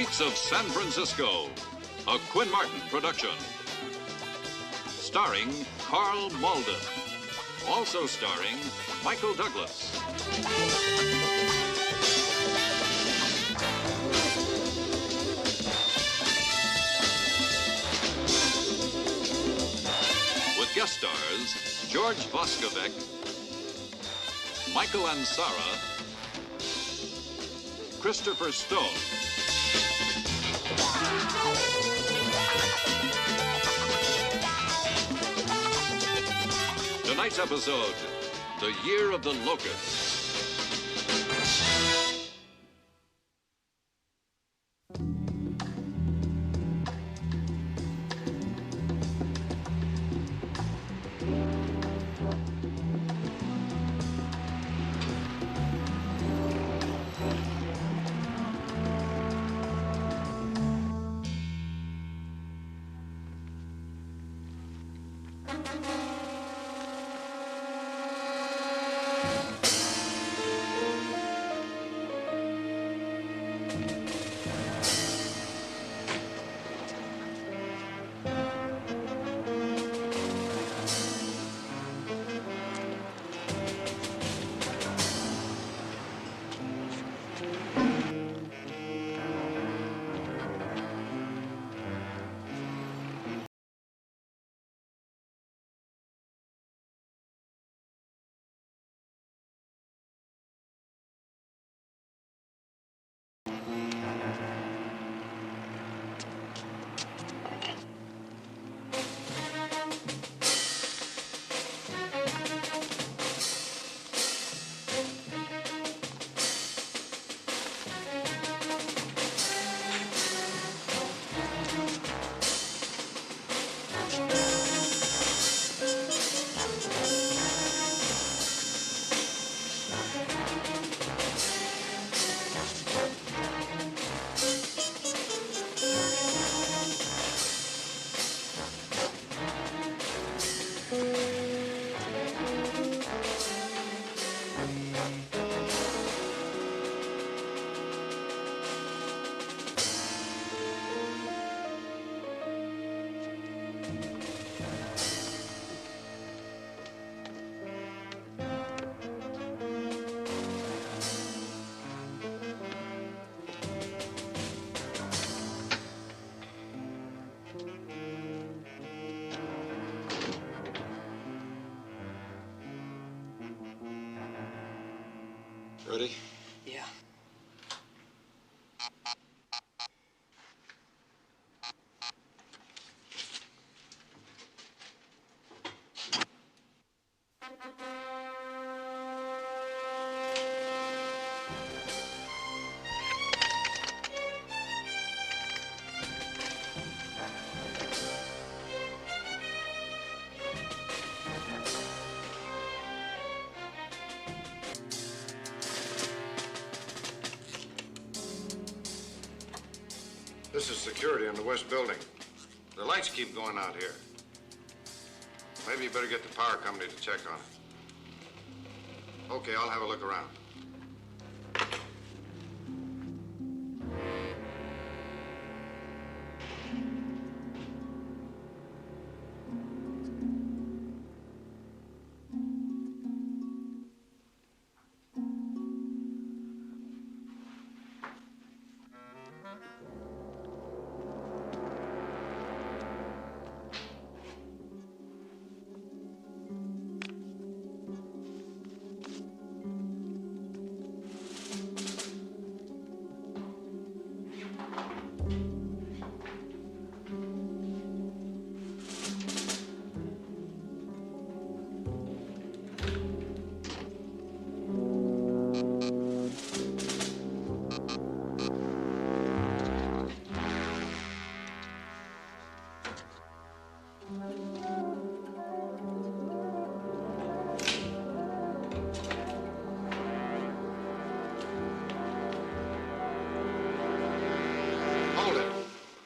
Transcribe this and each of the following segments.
streets of San Francisco, a Quinn Martin production. Starring Karl Malden. Also starring Michael Douglas. With guest stars George Voskovec, Michael and Sarah, Christopher Stone. Tonight's episode, The Year of the Locusts. Ready? Yeah. This is security in the west building. The lights keep going out here. Maybe you better get the power company to check on it. Okay, I'll have a look around.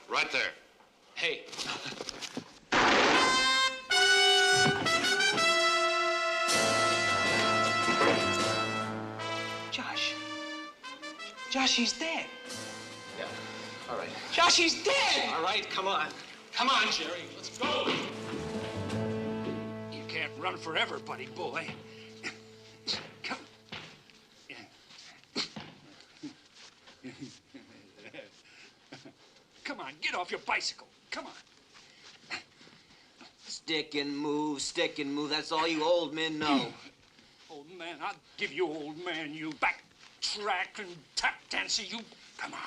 Right there. Hey. Josh. Josh, he's dead. Yeah. gosh, he's dead! All right, come on. Come on, Jerry. Let's go. You can't run forever, buddy boy. Come. Come on, get off your bicycle. Come on. Stick and move, that's all you old men know. Old man, I'll give you, old man, you backtrack and tap dancer, you. Come on.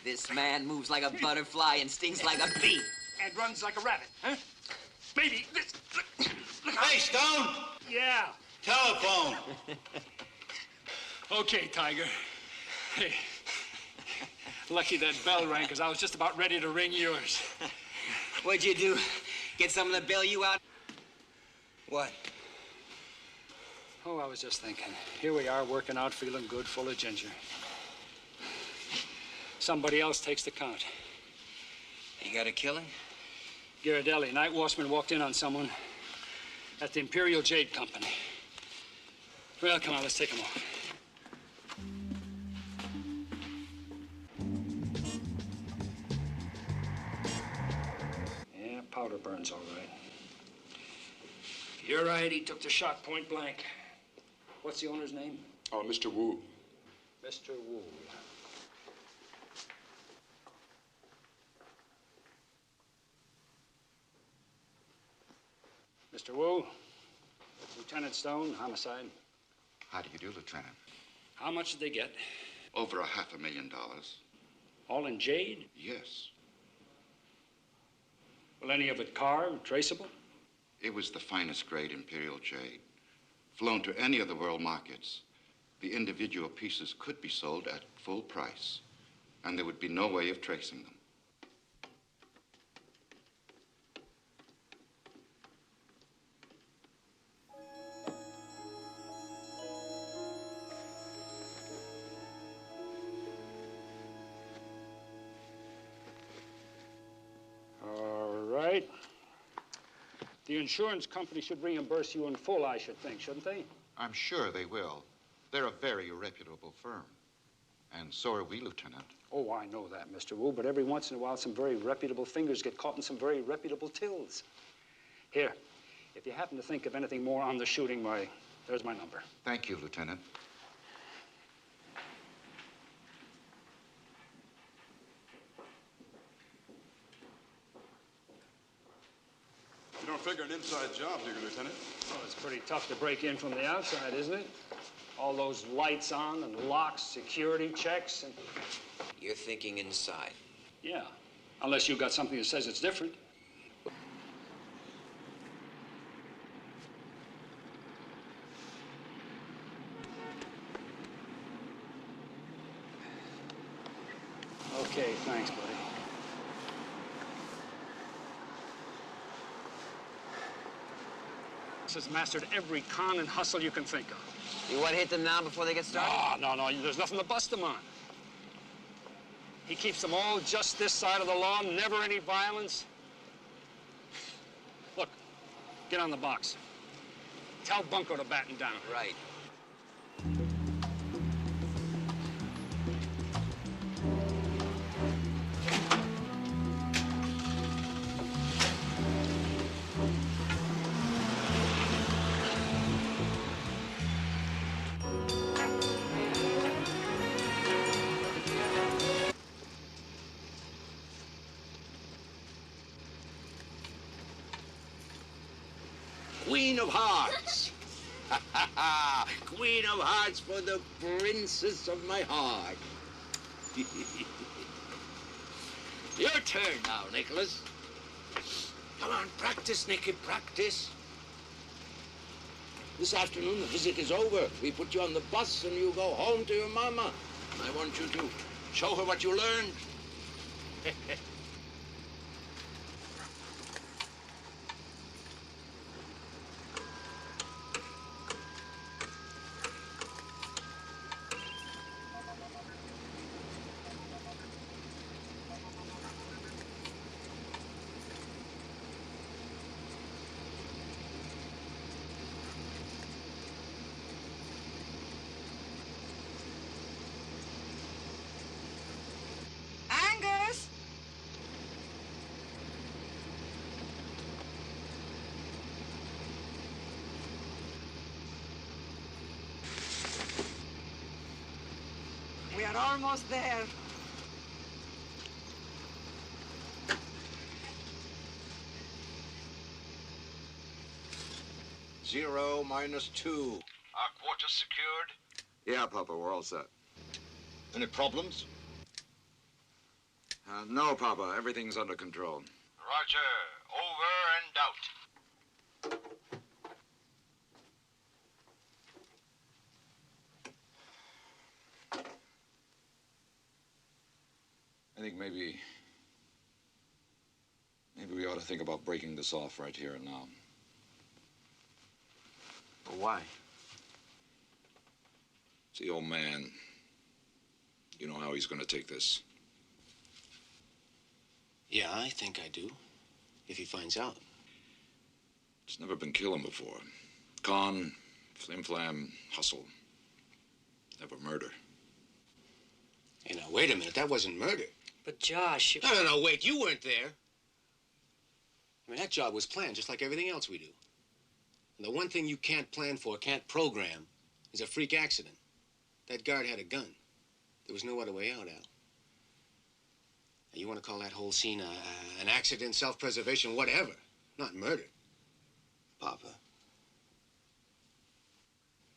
This man moves like a butterfly and stings like a bee. And runs like a rabbit, huh? Baby, this. Look Hey, Stone! Yeah. Telephone! Okay, Tiger. Hey. Lucky that bell rang, because I was just about ready to ring yours. What'd you do? Get someone to bail you out? What? Oh, I was just thinking. Here we are, working out, feeling good, full of ginger. Somebody else takes the count. You got a killing? Ghirardelli, night watchman, walked in on someone at the Imperial Jade Company. Well, come on, let's take him off. Yeah, powder burns all right. You're right, he took the shot point blank. What's the owner's name? Oh, Mr. Wu. Mr. Wu. Mr. Wu, Lieutenant Stone, homicide. How do you do, Lieutenant? How much did they get? Over $500,000. All in jade? Yes. Well, any of it carved, traceable? It was the finest grade Imperial jade. Flown to any of the world markets, the individual pieces could be sold at full price, and there would be no way of tracing them. The insurance company should reimburse you in full, I should think, shouldn't they? I'm sure they will. They're a very reputable firm. And so are we, Lieutenant. Oh, I know that, Mr. Wu, but every once in a while, some very reputable fingers get caught in some very reputable tills. Here, if you happen to think of anything more on the shooting, there's my number. Thank you, Lieutenant. You don't figure an inside job, do you, Lieutenant? Well, it's pretty tough to break in from the outside, isn't it? All those lights on and locks, security checks, and... You're thinking inside. Yeah, unless you've got something that says it's different. Okay, thanks, buddy. This has mastered every con and hustle you can think of. You want to hit them now before they get started? No, there's nothing to bust them on. He keeps them all just this side of the law, never any violence. Look, get on the box. Tell Bunko to batten down. Right. Queen of Hearts. Queen of Hearts for the princess of my heart. Your turn now, Nicholas. Come on, practice, Nicky, practice. This afternoon, the visit is over. We put you on the bus and you go home to your mama. I want you to show her what you learned. almost there. Zero minus 2. Our quarters secured? Yeah, Papa, we're all set. Any problems? No, Papa, everything's under control. Roger. Over and out. I think maybe we ought to think about breaking this off right here and now. But why? It's the old man. You know how he's going to take this. Yeah, I think I do. If he finds out. It's never been killing before. Con, flim-flam, hustle. Never murder. Hey, now, wait a minute. That wasn't murder. But Josh, you... No, wait. You weren't there. I mean, that job was planned just like everything else we do. And the one thing you can't plan for, can't program, is a freak accident. That guard had a gun. There was no other way out, Al. Now, you want to call that whole scene an accident, self-preservation, whatever. Not murder. Papa,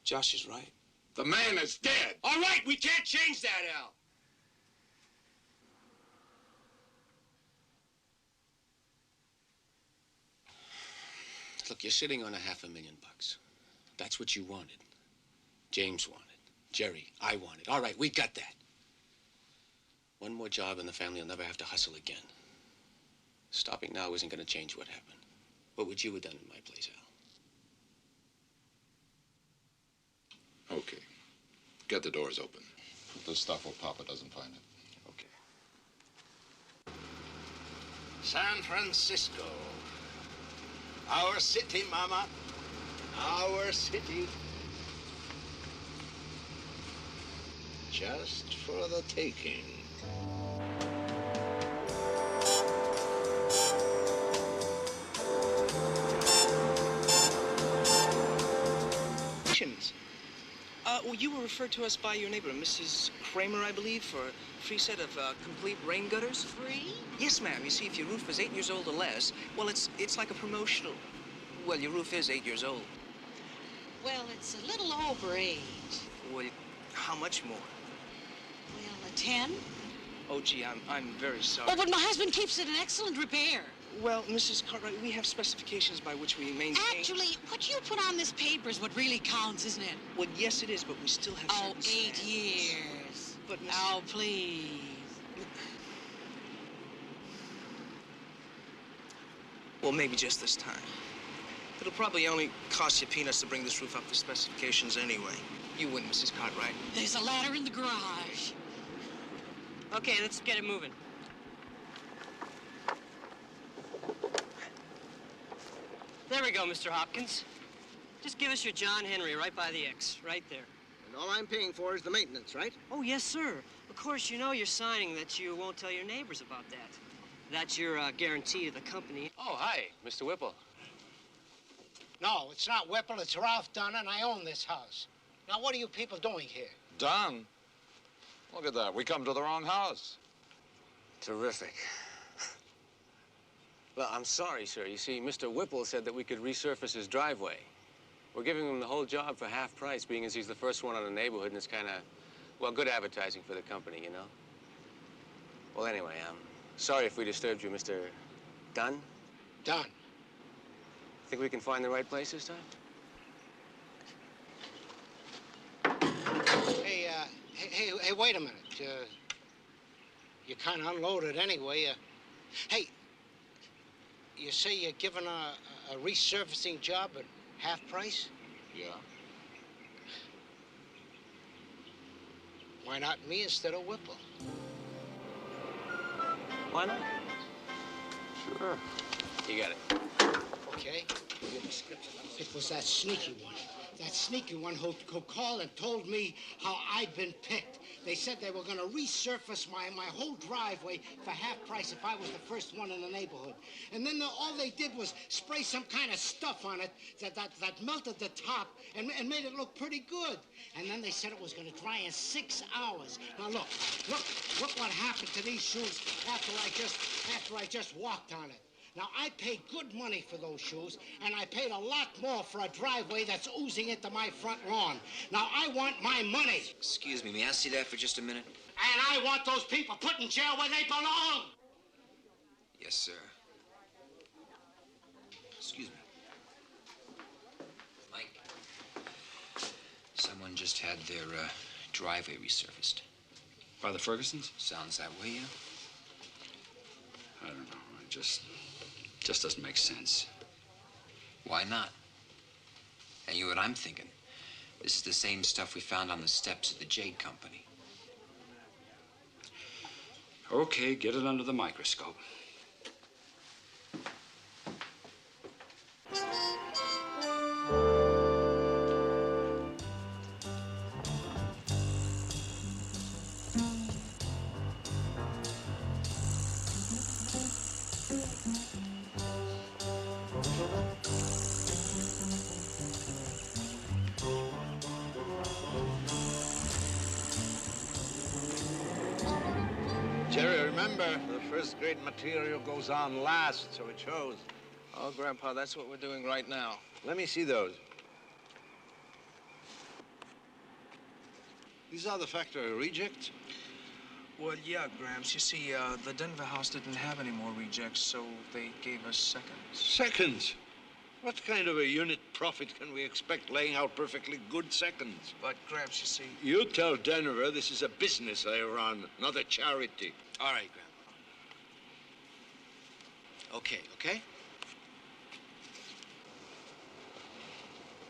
Josh is right. The man is dead! All right, we can't change that, Al. Look, you're sitting on $500,000. That's what you wanted. James wanted. Jerry, I wanted. All right, we got that. One more job and the family will never have to hustle again. Stopping now isn't going to change what happened. What would you have done in my place, Al? Okay. Get the doors open. Put the stuff where Papa doesn't find it. Okay. San Francisco. Our city, Mama. Our city. Just for the taking. Well, you were referred to us by your neighbor, Mrs. Kramer, I believe, for a free set of complete rain gutters. Free? Yes, ma'am. You see, if your roof is 8 years old or less, well, it's like a promotional. Well, your roof is 8 years old. Well, it's a little over 8. Well, how much more? Well, a 10. Oh, gee, I'm very sorry. Oh, but my husband keeps it in excellent repair. Well, Mrs. Cartwright, we have specifications by which we maintain... Actually, what you put on this paper is what really counts, isn't it? Well, yes, it is, but we still have Oh, certain 8 standards. years. But, Mrs. Oh, please. Well, maybe just this time. It'll probably only cost you peanuts to bring this roof up to specifications anyway. You win, Mrs. Cartwright. There's a ladder in the garage. Okay, let's get it moving. There we go, Mr. Hopkins. Just give us your John Henry right by the X, right there. And all I'm paying for is the maintenance, right? Oh, yes, sir. Of course, you know you're signing that you won't tell your neighbors about that. That's your guarantee to the company. Oh, hi, Mr. Whipple. No, it's not Whipple, it's Ralph Dunn, and I own this house. Now, what are you people doing here? Don? Look at that. We come to the wrong house. Terrific. Well, I'm sorry, sir. You see, Mr. Whipple said that we could resurface his driveway. We're giving him the whole job for half price, being as he's the first one on the neighborhood, and it's kind of, well, good advertising for the company, you know? Well, anyway, I'm sorry if we disturbed you, Mr. Dunn. Dunn. Think we can find the right place this time? Hey, wait a minute. You kind of unloaded anyway. Hey, you say you're giving a resurfacing job at half price? Yeah. Why not me instead of Whipple? Why not? Sure. You got it. Okay. It was that sneaky one. that sneaky one who called and told me how I'd been picked. They said they were going to resurface my whole driveway for half price if I was the first one in the neighborhood. And then all they did was spray some kind of stuff on it that melted the top and made it look pretty good. And then they said it was going to dry in 6 hours. Now look what happened to these shoes after I just walked on it. Now, I paid good money for those shoes, and I paid a lot more for a driveway that's oozing into my front lawn. Now, I want my money. Excuse me, may I see that for just a minute? And I want those people put in jail where they belong. Yes, sir. Excuse me. Mike, someone just had their driveway resurfaced. By the Fergusons? Sounds that way, yeah? I don't know. It just doesn't make sense. Why not? And you know what I'm thinking? This is the same stuff we found on the steps of the Jade Company. Okay, get it under the microscope. Jerry, remember, the first grade material goes on last, so it shows. Oh, Grandpa, that's what we're doing right now. Let me see those. These are the factory rejects? Well, yeah, Gramps. You see, the Denver house didn't have any more rejects, so they gave us seconds. Seconds? What kind of a unit profit can we expect laying out perfectly good seconds? But, Gramps, you see... You tell Denver this is a business I run, not a charity. All right, Grandpa. Okay?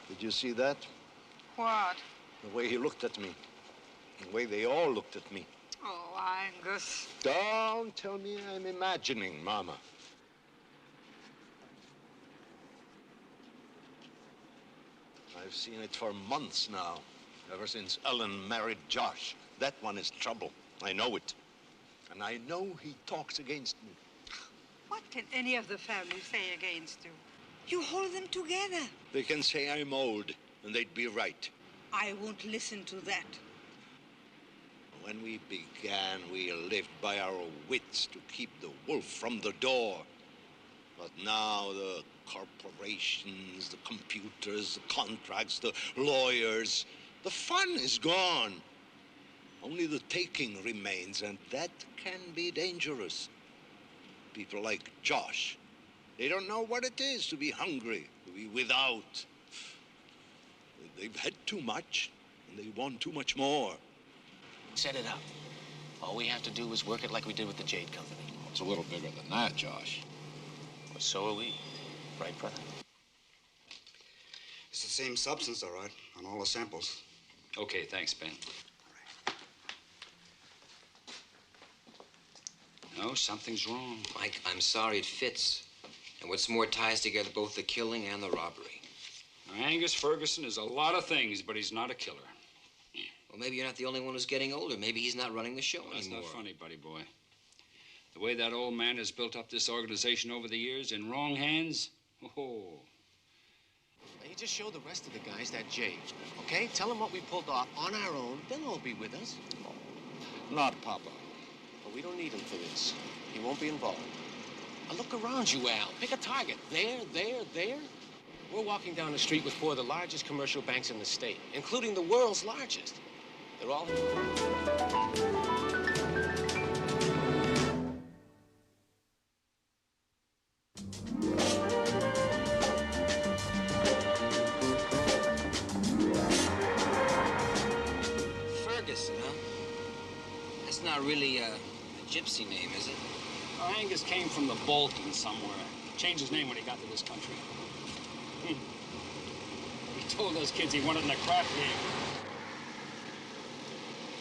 Did you see that? What? The way he looked at me. The way they all looked at me. Oh, Angus. Don't tell me I'm imagining, Mama. I've seen it for months now, ever since Ellen married Josh. That one is trouble. I know it. And I know he talks against me. What can any of the family say against you? You hold them together. They can say I'm old, and they'd be right. I won't listen to that. When we began, we lived by our wits to keep the wolf from the door. But now the corporations, the computers, the contracts, the lawyers, the fun is gone. Only the taking remains, and that can be dangerous. People like Josh, they don't know what it is to be hungry, to be without. They've had too much, and they want too much more. Set it up. All we have to do is work it like we did with the Jade Company. It's a little bigger than that, Josh. Well, so are we. Right, brother? It's the same substance, all right, on all the samples. Okay, thanks, Ben. No, something's wrong. Mike, I'm sorry it fits. And what's more, ties together both the killing and the robbery. Now, Angus Ferguson is a lot of things, but he's not a killer. Well, maybe you're not the only one who's getting older. Maybe he's not running the show anymore. That's not funny, buddy boy. The way that old man has built up this organization over the years in wrong hands, oh. Now, you just show the rest of the guys that Jade, okay? Tell them what we pulled off on our own. They'll all be with us. Not Papa. But we don't need him for this. He won't be involved. Now, look around you, Al. Pick a target. There. We're walking down the street with 4 of the largest commercial banks in the state, including the world's largest. They're all... Ferguson, huh? That's not really a gypsy name, is it? Well, Angus came from the Balkans somewhere. Changed his name when he got to this country. He told those kids he wanted in a crap game.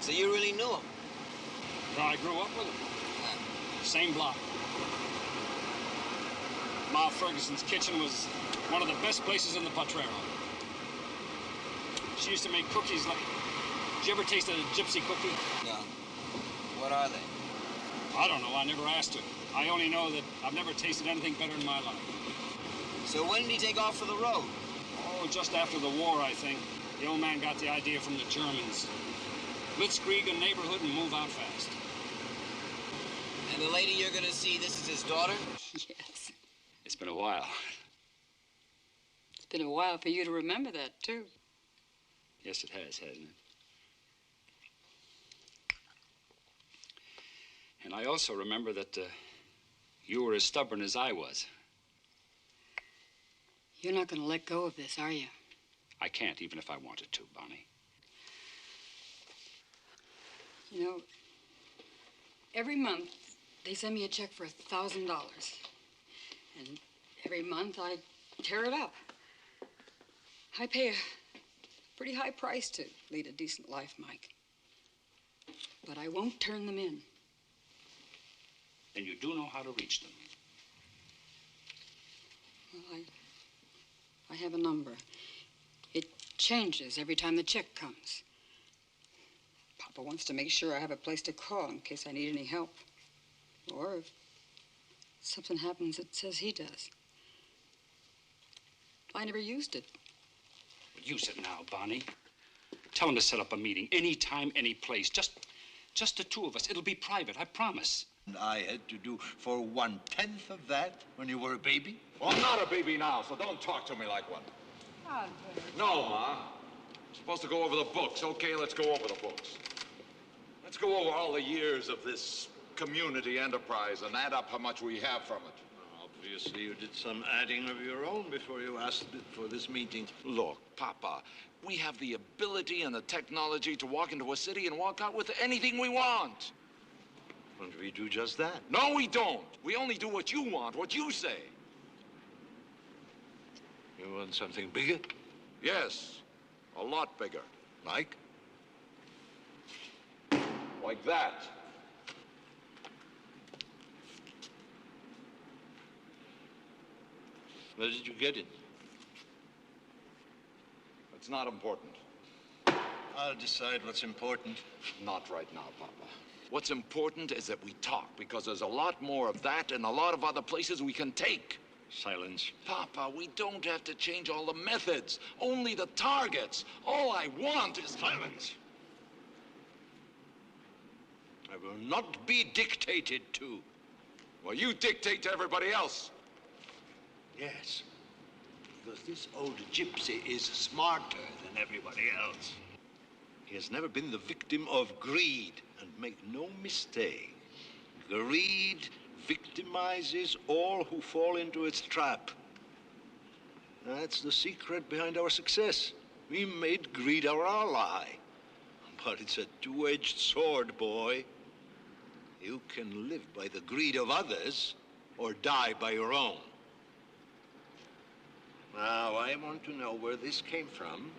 So you really knew him? No, I grew up with him. Same block. Ma Ferguson's kitchen was one of the best places in the Potrero. She used to make cookies like... Did you ever taste a gypsy cookie? No. What are they? I don't know. I never asked her. I only know that I've never tasted anything better in my life. So when did he take off for the road? Oh, just after the war, I think. The old man got the idea from the Germans. Blitzkrieg a neighborhood and move out fast. And the lady you're gonna see, this is his daughter? Yes. It's been a while. It's been a while for you to remember that, too. Yes, it has, hasn't it? And I also remember that you were as stubborn as I was. You're not going to let go of this, are you? I can't, even if I wanted to, Bonnie. You know, every month they send me a check for $1,000. And every month I tear it up. I pay a pretty high price to lead a decent life, Mike. But I won't turn them in. Then you do know how to reach them. Well, I have a number. It changes every time the check comes. Papa wants to make sure I have a place to call in case I need any help. Or if something happens, it says he does. I never used it. Well, use it now, Bonnie. Tell him to set up a meeting, anytime, any place. Just the two of us. It'll be private, I promise. And I had to do for 1/10 of that when you were a baby? Well, I'm not a baby now, so don't talk to me like one. No, Ma. We're supposed to go over the books. Okay, let's go over the books. Let's go over all the years of this community enterprise and add up how much we have from it. Obviously, you did some adding of your own before you asked for this meeting. Look, Papa, we have the ability and the technology to walk into a city and walk out with anything we want. And we do just that. No, we don't. We only do what you want, what you say. You want something bigger? Yes, a lot bigger. Like? Like that. Where did you get it? It's not important. I'll decide what's important. Not right now, Papa. What's important is that we talk, because there's a lot more of that and a lot of other places we can take. Silence. Papa, we don't have to change all the methods, only the targets. All I want is silence. I will not be dictated to. Well, you dictate to everybody else. Yes, because this old gypsy is smarter than everybody else. He has never been the victim of greed, and make no mistake, greed victimizes all who fall into its trap. That's the secret behind our success. We made greed our ally. But it's a two-edged sword, boy. You can live by the greed of others or die by your own. Now, I want to know where this came from,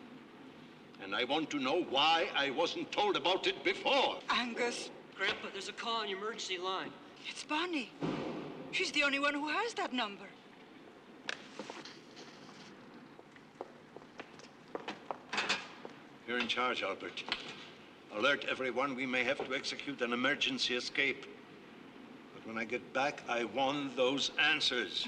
and I want to know why I wasn't told about it before. Angus. Grandpa, there's a call on your emergency line. It's Bonnie. She's the only one who has that number. You're in charge, Albert. Alert everyone, we may have to execute an emergency escape. But when I get back, I want those answers.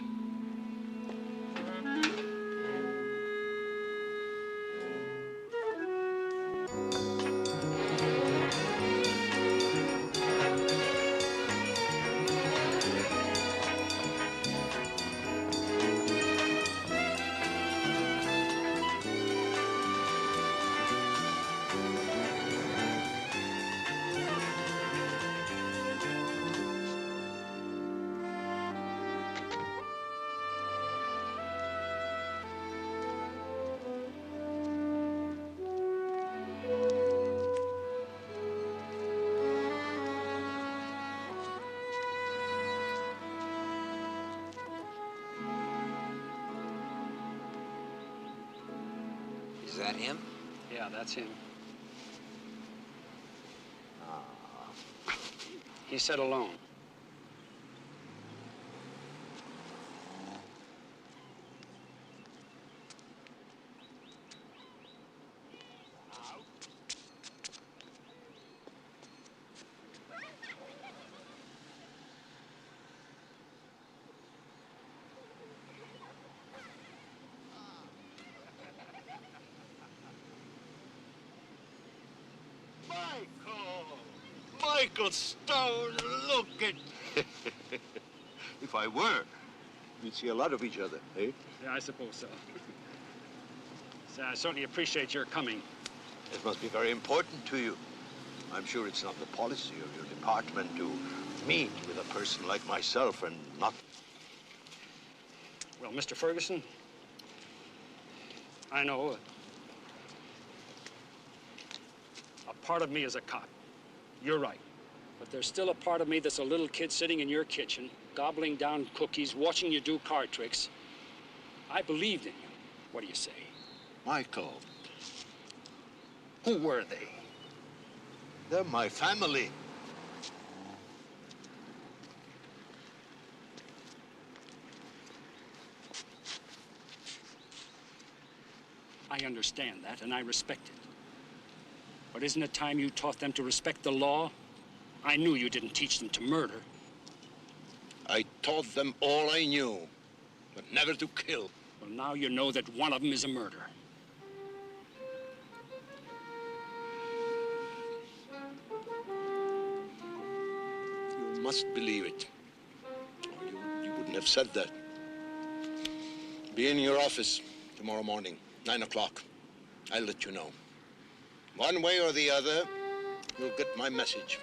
Is that him? Yeah, that's him. He said alone. Michael Stone, look at... If I were, we'd see a lot of each other, eh? Yeah, I suppose so. So I certainly appreciate your coming. It must be very important to you. I'm sure it's not the policy of your department to meet with a person like myself and not... Well, Mr. Ferguson, I know a part of me is a cop. You're right. But there's still a part of me that's a little kid sitting in your kitchen, gobbling down cookies, watching you do card tricks. I believed in you. What do you say? Michael. Who were they? They're my family. I understand that, and I respect it. But isn't it time you taught them to respect the law? I knew you didn't teach them to murder. I taught them all I knew, but never to kill. Well, now you know that one of them is a murderer. You must believe it. Or you wouldn't have said that. Be in your office tomorrow morning, 9 o'clock. I'll let you know. One way or the other, you'll get my message.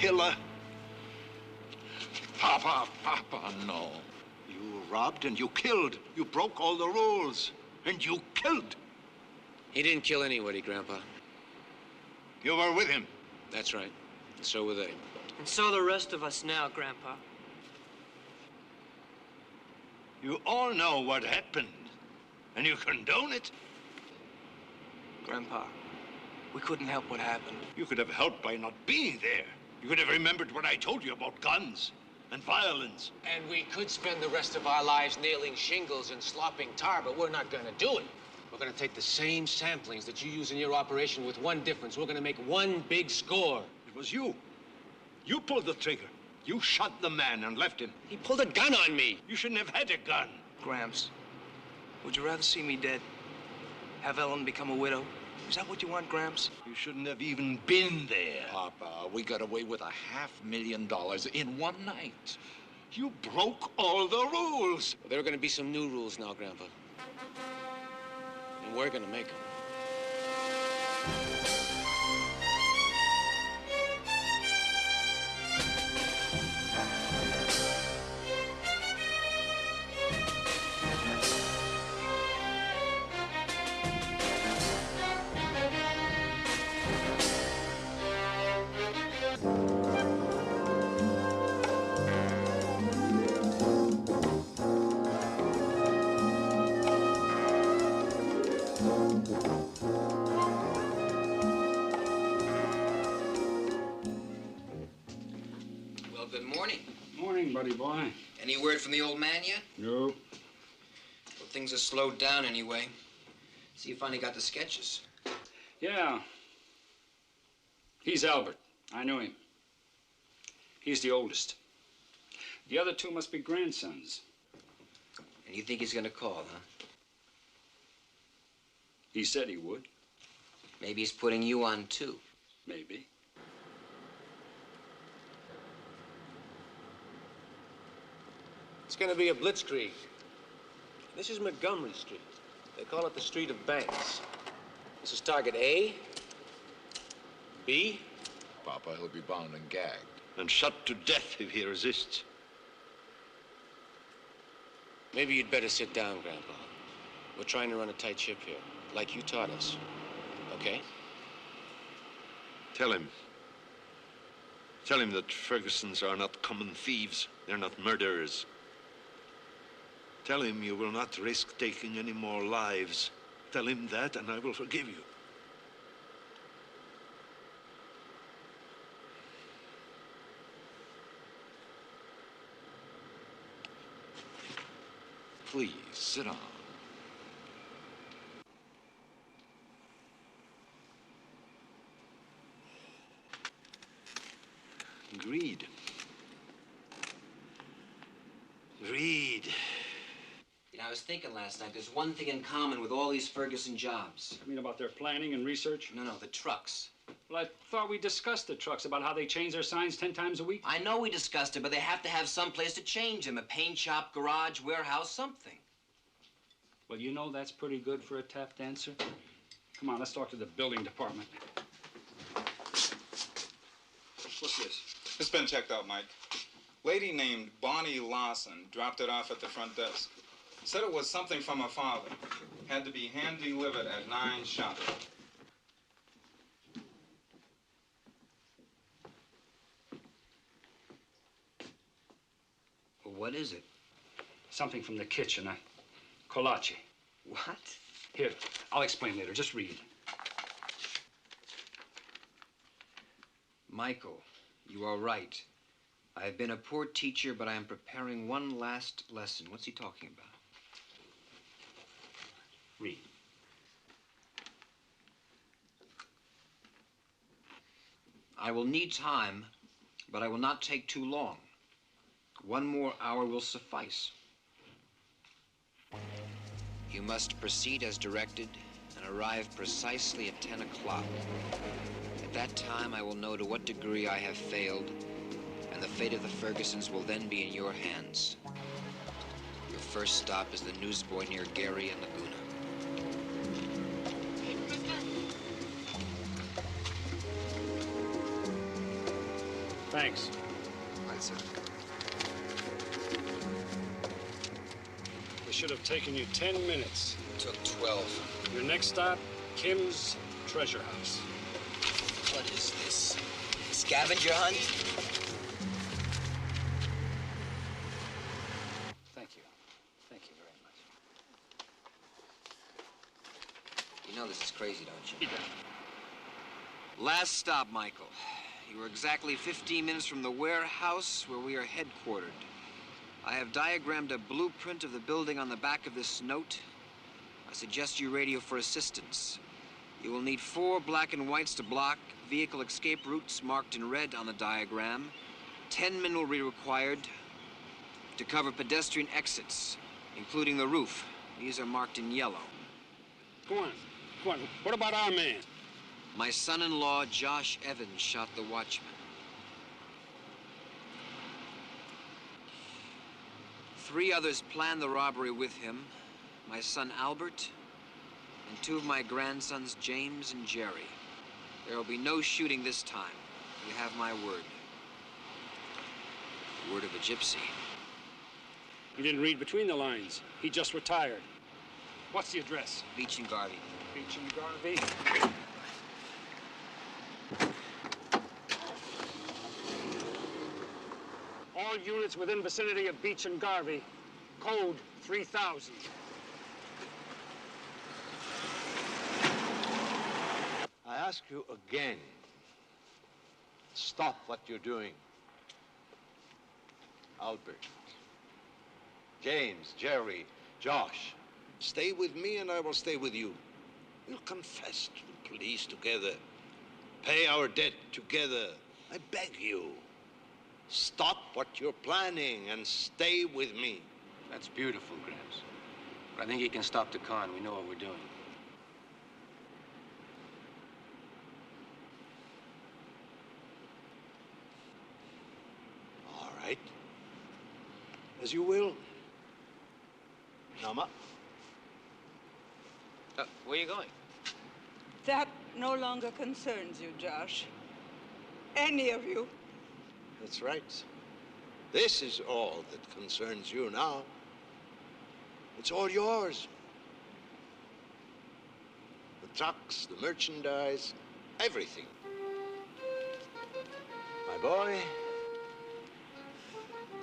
Killer. Papa, no. You robbed and you killed. You broke all the rules. And you killed. He didn't kill anybody, Grandpa. You were with him. That's right. And so were they. And so the rest of us now, Grandpa. You all know what happened. And you condone it? Grandpa, we couldn't help what happened. You could have helped by not being there. You could have remembered what I told you about guns and violence. And we could spend the rest of our lives nailing shingles and slopping tar, but we're not going to do it. We're going to take the same samplings that you use in your operation with one difference. We're going to make one big score. It was you. You pulled the trigger. You shot the man and left him. He pulled a gun on me. You shouldn't have had a gun. Gramps, would you rather see me dead? Have Ellen become a widow? Is that what you want, Gramps? You shouldn't have even been there. Papa, we got away with $500,000 in one night. You broke all the rules. Well, there are going to be some new rules now, Grandpa. And we're going to make them. Good morning. Morning, buddy boy. Any word from the old man yet? No. Well, things have slowed down anyway. See, you finally got the sketches. Yeah. He's Albert. I knew him. He's the oldest. The other two must be grandsons. And you think he's gonna call, huh? He said he would. Maybe he's putting you on, too. Maybe. It's going to be a blitzkrieg. This is Montgomery Street. They call it the Street of Banks. This is target A, B. Papa, he'll be bound and gagged. And shot to death if he resists. Maybe you'd better sit down, Grandpa. We're trying to run a tight ship here, like you taught us. Okay? Tell him. Tell him that Fergusons are not common thieves. They're not murderers. Tell him you will not risk taking any more lives. Tell him that, and I will forgive you. Please, sit down. Greed. Greed. You know, I was thinking last night, there's one thing in common with all these Ferguson jobs. You mean about their planning and research? No, the trucks. Well, I thought we discussed the trucks, about how they change their signs 10 times a week. I know we discussed it, but they have to have some place to change them. A paint shop, garage, warehouse, something. Well, you know that's pretty good for a tap dancer. Come on, let's talk to the building department. What's this? It's been checked out, Mike. Lady named Bonnie Lawson dropped it off at the front desk. Said it was something from her father. Had to be hand-delivered at 9 sharp. Well, what is it? Something from the kitchen, a kolache. What? Here, I'll explain later. Just read. Michael, you are right. I have been a poor teacher, but I am preparing one last lesson. What's he talking about? Read. I will need time, but I will not take too long. 1 more hour will suffice. You must proceed as directed and arrive precisely at 10 o'clock. At that time, I will know to what degree I have failed, and the fate of the Fergusons will then be in your hands. Your first stop is the newsboy near Gary and Laguna. Thanks. Right, sir. It should have taken you 10 minutes. It took 12. Your next stop, Kim's Treasure House. What is this? Scavenger hunt? Thank you. Thank you very much. You know this is crazy, don't you? Last stop, Michael. You were exactly 15 minutes from the warehouse where we are headquartered. I have diagrammed a blueprint of the building on the back of this note. I suggest you radio for assistance. You will need 4 black and whites to block vehicle escape routes marked in red on the diagram. 10 men will be required to cover pedestrian exits, including the roof. These are marked in yellow. Go on. Go on. What about our man? My son-in-law, Josh Evans, shot the watchman. 3 others planned the robbery with him. My son, Albert, and 2 of my grandsons, James and Jerry. There will be no shooting this time. You have my word. The word of a gypsy. He didn't read between the lines. He just retired. What's the address? Beach and Garvey. Beach and Garvey. All units within vicinity of Beach and Garvey, code 3000. I ask you again, stop what you're doing. Albert, James, Jerry, Josh, stay with me and I will stay with you. We'll confess to the police together, pay our debt together. I beg you, stop what you're planning and stay with me. That's beautiful, Gramps. But I think you can stop the car and we know what we're doing. All right. As you will. Nama. Where are you going? That no longer concerns you, Josh. Any of you. That's right. This is all that concerns you now. It's all yours. The trucks, the merchandise, everything. My boy,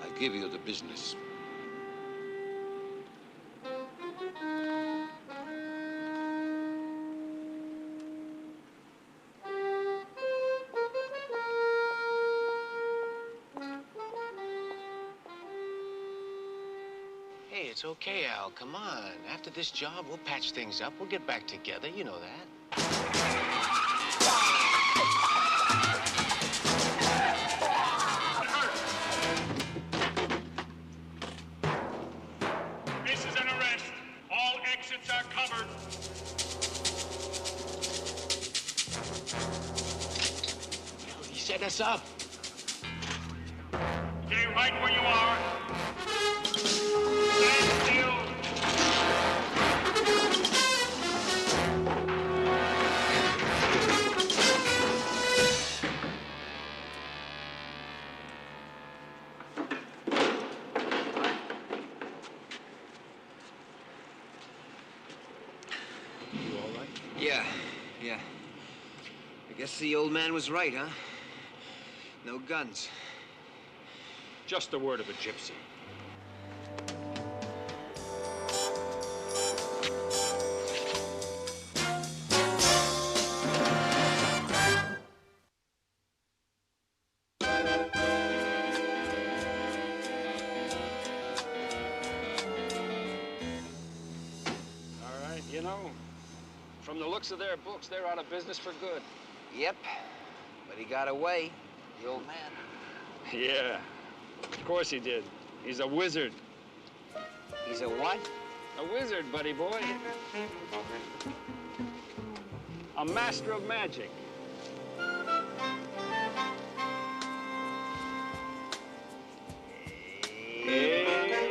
I give you the business. Hey, it's okay, Al. Come on. After this job, we'll patch things up. We'll get back together. You know that. This is an arrest. All exits are covered. He set us up. Stay right where you are. Stand still. You all right? Yeah. I guess the old man was right, huh? No guns. Just the word of a gypsy. All right, you know, from the looks of their books, they're out of business for good. Yep. But he got away, the old man. Yeah, of course he did. He's a wizard. He's a what? A wizard, buddy boy. A master of magic. Here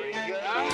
we go.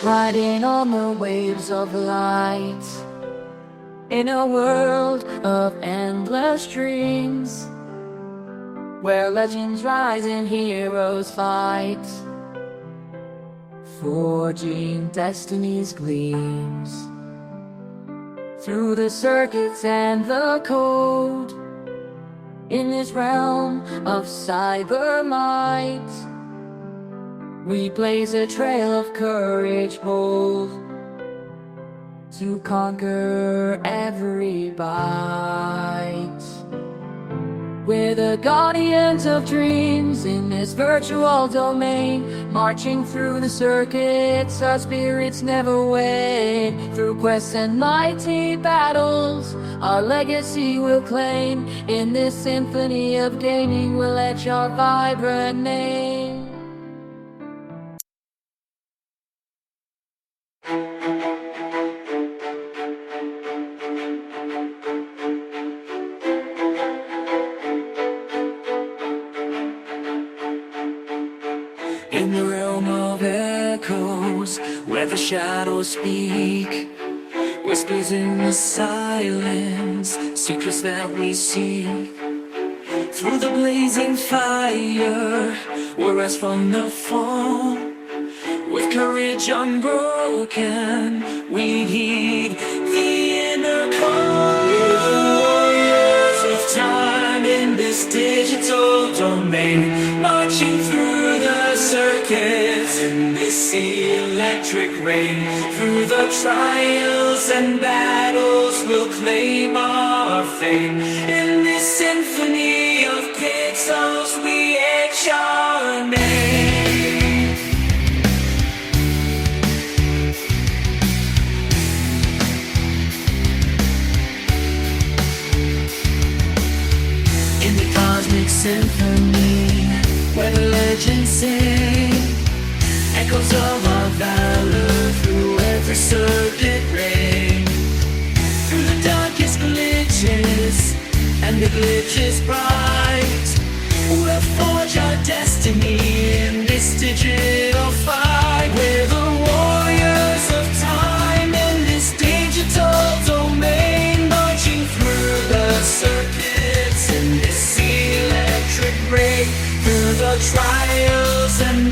riding on the waves of light, in a world of endless dreams, where legends rise and heroes fight, forging destiny's gleams. Through the circuits and the code, in this realm of cyber might, we blaze a trail of courage bold, to conquer every bite. We're the guardians of dreams in this virtual domain, marching through the circuits, our spirits never wane. Through quests and mighty battles, our legacy we'll claim. In this symphony of gaming, we'll etch our vibrant name. In the realm of echoes, where the shadows speak, whispers in the silence, secrets that we seek. Through the blazing fire, we'll rise from the fall. With courage unbroken, we heed the inner call. We're the warriors of time in this digital domain, marching through the circuits in this electric rain. Through the trials and battles, we'll claim our fame. In this symphony of pixels, we etch our name. In the cosmic symphony, where the legends sing, echoes of our valor through every circuit ring. Through the darkest glitches and the glitches bright, we'll forge our destiny in this digital fight. We're the warriors of time in this digital domain, marching through the circuits in this electric rain. Through the trials and